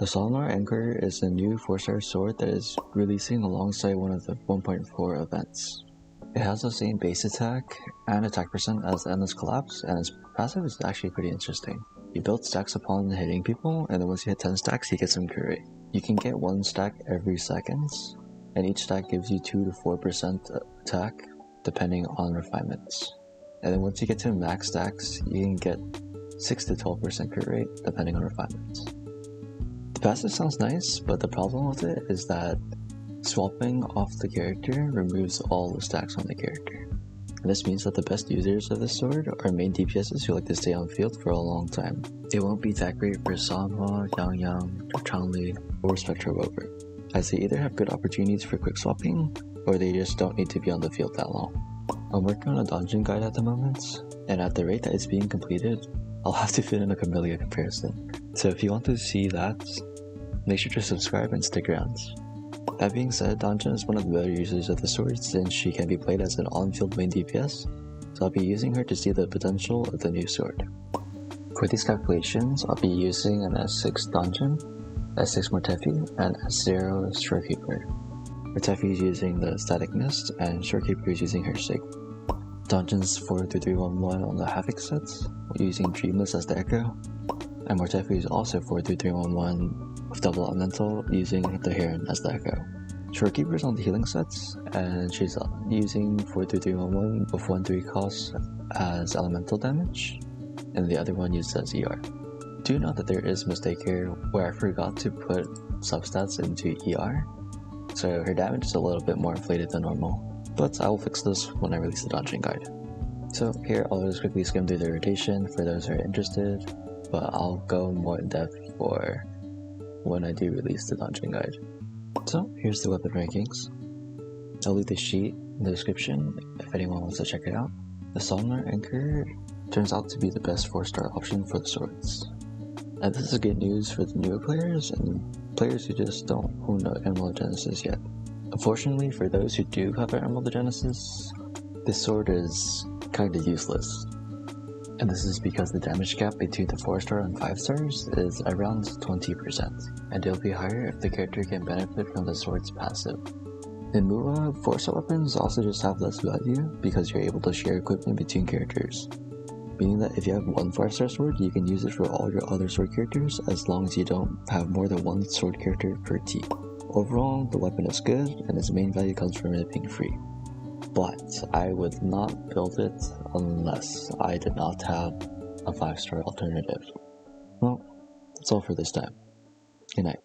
The Somnoire Anchor is a new 4-star sword that is releasing alongside one of the 1.4 events. It has the same base attack and attack percent as Endless Collapse, and its passive is actually pretty interesting. You build stacks upon hitting people, and then once you hit 10 stacks, you get some crit rate. You can get 1 stack every second, and each stack gives you 2 to 4% attack, depending on refinements. And then once you get to max stacks, you can get 6 to 12% crit rate, depending on refinements. The passive sounds nice, but the problem with it is that swapping off the character removes all the stacks on the character. And this means that the best users of this sword are main DPSs who like to stay on field for a long time. It won't be that great for Sanhua, Yang, Changli, or Spectre Rover, as they either have good opportunities for quick swapping, or they just don't need to be on the field that long. I'm working on a danjin guide at the moment, and at the rate that it's being completed, I'll have to fit in a Camellia comparison. So if you want to see that, make sure to subscribe and stick around. That being said, Danjin is one of the better users of the sword since she can be played as an on-field main DPS, so I'll be using her to see the potential of the new sword. For these calculations, I'll be using an S6 Danjin, S6 Mortefi, and S0 Shorekeeper. Mortefi is using the Static Mist, and Shorekeeper is using her Sig. Danjin's 43311 on the Havoc sets, using Dreamless as the Echo, and Mortefi is also 43311 with Double Elemental, using the Heron as the Echo. Shorekeeper is on the healing sets, and she's using 43311 with 1-3 cost as elemental damage, and the other one used as ER. Do note that there is a mistake here where I forgot to put substats into ER, so her damage is a little bit more inflated than normal, but I will fix this when I release the danjin guide. So here I'll just quickly skim through the rotation for those who are interested, but I'll go more in depth for when I do release the danjin guide. So here's the weapon rankings. I'll leave the sheet in the description if anyone wants to check it out. The Somnoire Anchor turns out to be the best 4-star option for the swords. And this is good news for the newer players and players who just don't own an Emerald Genesis yet. Unfortunately, for those who do have an Emerald Genesis, this sword is kinda useless. And this is because the damage gap between the 4-star and 5 stars is around 20%, and it'll be higher if the character can benefit from the sword's passive. In Mua, 4-star weapons also just have less value because you're able to share equipment between characters, meaning that if you have one 5-star sword, you can use it for all your other sword characters as long as you don't have more than one sword character per team. Overall, the weapon is good, and its main value comes from it being free. But I would not build it unless I did not have a 5-star alternative. Well, that's all for this time. Good night.